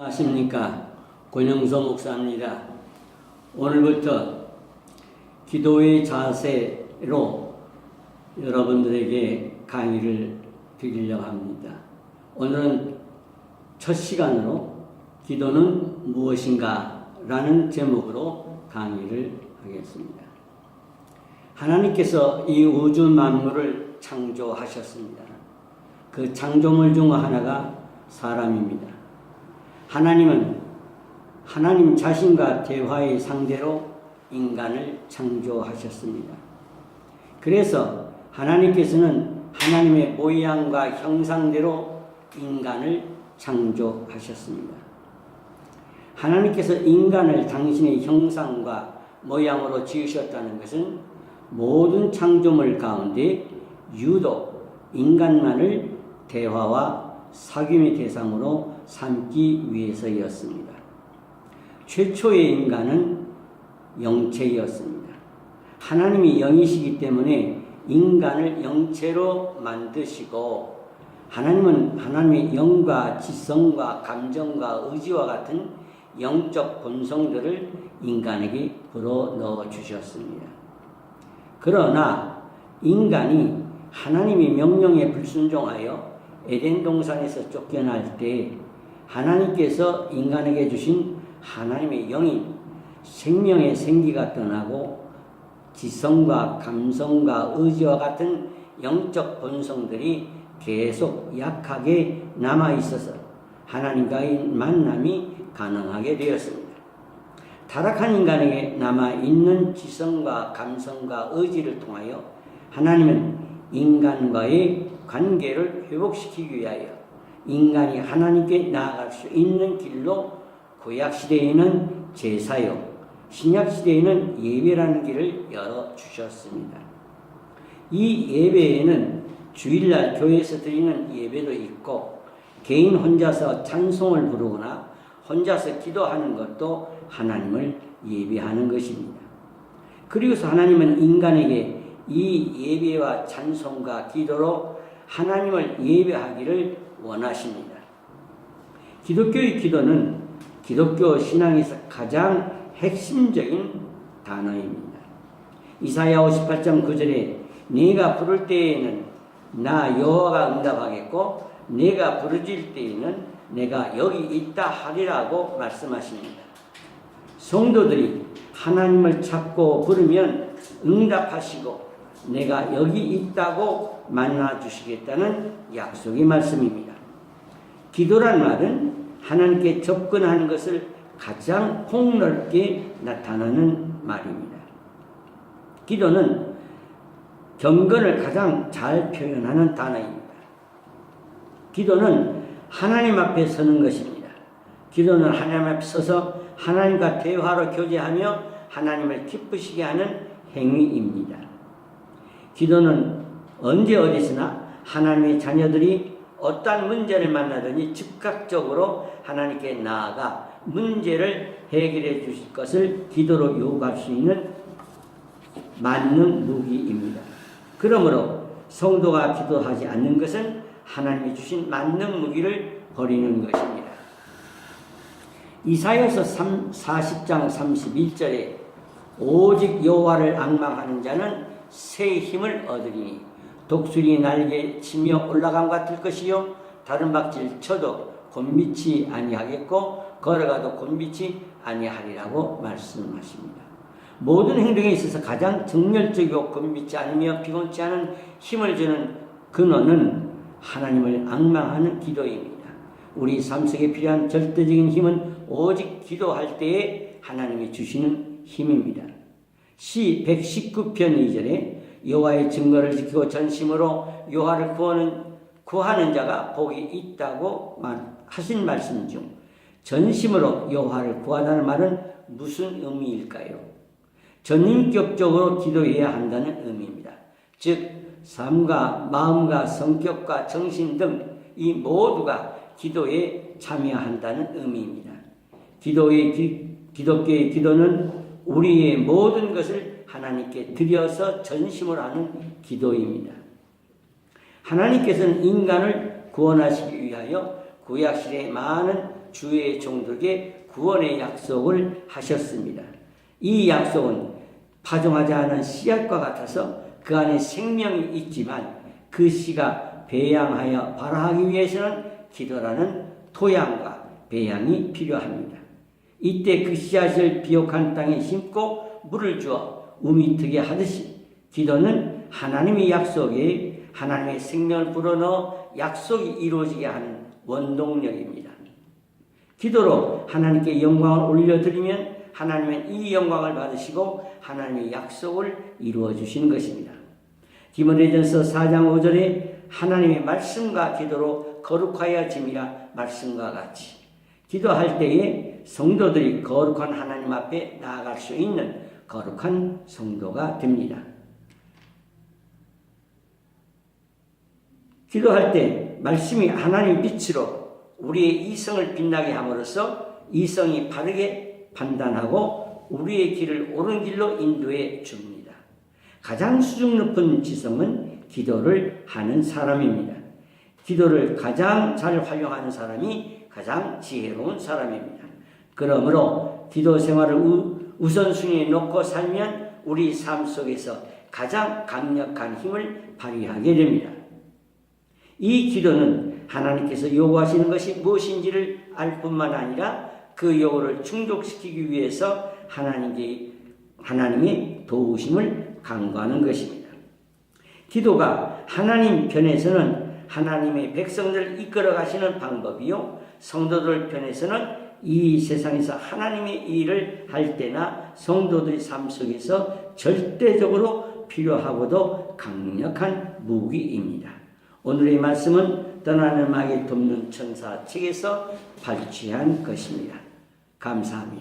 안녕하십니까. 권영서 목사입니다. 오늘부터 기도의 자세로 여러분들에게 강의를 드리려고 합니다. 오늘은 첫 시간으로 기도는 무엇인가 라는 제목으로 강의를 하겠습니다. 하나님께서 이 우주 만물을 창조하셨습니다. 그 창조물 중 하나가 사람입니다. 하나님은 하나님 자신과 대화의 상대로 인간을 창조하셨습니다. 그래서 하나님께서는 하나님의 모양과 형상대로 인간을 창조하셨습니다. 하나님께서 인간을 당신의 형상과 모양으로 지으셨다는 것은 모든 창조물 가운데 유독 인간만을 대화와 사귐의 대상으로 삼기 위해서였습니다. 최초의 인간은 영체였습니다. 하나님이 영이시기 때문에 인간을 영체로 만드시고, 하나님은 하나님의 영과 지성과 감정과 의지와 같은 영적 본성들을 인간에게 불어넣어 주셨습니다. 그러나 인간이 하나님의 명령에 불순종하여 에덴 동산에서 쫓겨날 때 하나님께서 인간에게 주신 하나님의 영인 생명의 생기가 떠나고 지성과 감성과 의지와 같은 영적 본성들이 계속 약하게 남아있어서 하나님과의 만남이 가능하게 되었습니다. 타락한 인간에게 남아있는 지성과 감성과 의지를 통하여 하나님은 인간과의 관계를 회복시키기 위하여 인간이 하나님께 나아갈 수 있는 길로 구약시대에는 제사요, 신약시대에는 예배라는 길을 열어주셨습니다. 이 예배에는 주일날 교회에서 드리는 예배도 있고, 개인 혼자서 찬송을 부르거나 혼자서 기도하는 것도 하나님을 예배하는 것입니다. 그리고서 하나님은 인간에게 이 예배와 찬송과 기도로 하나님을 예배하기를 원하십니다. 기독교의 기도는 기독교 신앙에서 가장 핵심적인 단어입니다. 이사야 58장 9절에 네가 부를 때에는 나 여호와가 응답하겠고 네가 부르짖을 때에는 내가 여기 있다 하리라고 말씀하십니다. 성도들이 하나님을 찾고 부르면 응답하시고 내가 여기 있다고 만나주시겠다는 약속의 말씀입니다. 기도란 말은 하나님께 접근하는 것을 가장 폭넓게 나타나는 말입니다. 기도는 경건을 가장 잘 표현하는 단어입니다. 기도는 하나님 앞에 서는 것입니다. 기도는 하나님 앞에 서서 하나님과 대화로 교제하며 하나님을 기쁘시게 하는 행위입니다. 기도는 언제 어디서나 하나님의 자녀들이 어떠한 문제를 만나더니 즉각적으로 하나님께 나아가 문제를 해결해 주실 것을 기도로 요구할 수 있는 만능 무기입니다. 그러므로 성도가 기도하지 않는 것은 하나님이 주신 만능 무기를 버리는 것입니다. 이사야서 40장 31절에 오직 여호와를 앙망하는 자는 새 힘을 얻으리니 독수리 날개 치며 올라감 같을 것이요 다른 박질 쳐도 곤비치 아니하겠고 걸어가도 곤비치 아니하리라고 말씀하십니다. 모든 행동에 있어서 가장 정열적이고 곤비치 않으며 피곤치 않은 힘을 주는 근원은 하나님을 앙망하는 기도입니다. 우리 삶 속에 필요한 절대적인 힘은 오직 기도할 때에 하나님이 주시는 힘입니다. 시 119편 2절에 여호와의 증거를 지키고 전심으로 여호와를 구하는 자가 복이 있다고 하신 말씀 중 전심으로 여호와를 구하다는 말은 무슨 의미일까요? 전인격적으로 기도해야 한다는 의미입니다. 즉 삶과 마음과 성격과 정신 등 이 모두가 기도에 참여한다는 의미입니다. 기독교의 기도는 우리의 모든 것을 하나님께 드려서 전심으로 하는 기도입니다. 하나님께서는 인간을 구원하시기 위하여 구약시대에 많은 주의 종들에게 구원의 약속을 하셨습니다. 이 약속은 파종하지 않은 씨앗과 같아서 그 안에 생명이 있지만 그 씨가 배양하여 발화하기 위해서는 기도라는 토양과 배양이 필요합니다. 이때 그 씨앗을 비옥한 땅에 심고 물을 주어 우미트게 하듯이 기도는 하나님의 약속에 하나님의 생명을 불어넣어 약속이 이루어지게 하는 원동력입니다. 기도로 하나님께 영광을 올려드리면 하나님은 이 영광을 받으시고 하나님의 약속을 이루어 주시는 것입니다. 디모데전서 4장 5절에 하나님의 말씀과 기도로 거룩하여짐이라 말씀과 같이 기도할 때에 성도들이 거룩한 하나님 앞에 나아갈 수 있는 거룩한 성도가 됩니다. 기도할 때 말씀이 하나님 빛으로 우리의 이성을 빛나게 함으로써 이성이 바르게 판단하고 우리의 길을 옳은 길로 인도해 줍니다. 가장 수준 높은 지성은 기도를 하는 사람입니다. 기도를 가장 잘 활용하는 사람이 가장 지혜로운 사람입니다. 그러므로 기도 생활을 우선순위에 놓고 살면 우리 삶 속에서 가장 강력한 힘을 발휘하게 됩니다. 이 기도는 하나님께서 요구하시는 것이 무엇인지를 알 뿐만 아니라 그 요구를 충족시키기 위해서 하나님의 도우심을 간구하는 것입니다. 기도가 하나님 편에서는 하나님의 백성들을 이끌어 가시는 방법이요, 성도들 편에서는 이 세상에서 하나님의 일을 할 때나 성도들의 삶 속에서 절대적으로 필요하고도 강력한 무기입니다. 오늘의 말씀은 떠나는 마귀를 돕는 천사 책에서 발췌한 것입니다. 감사합니다.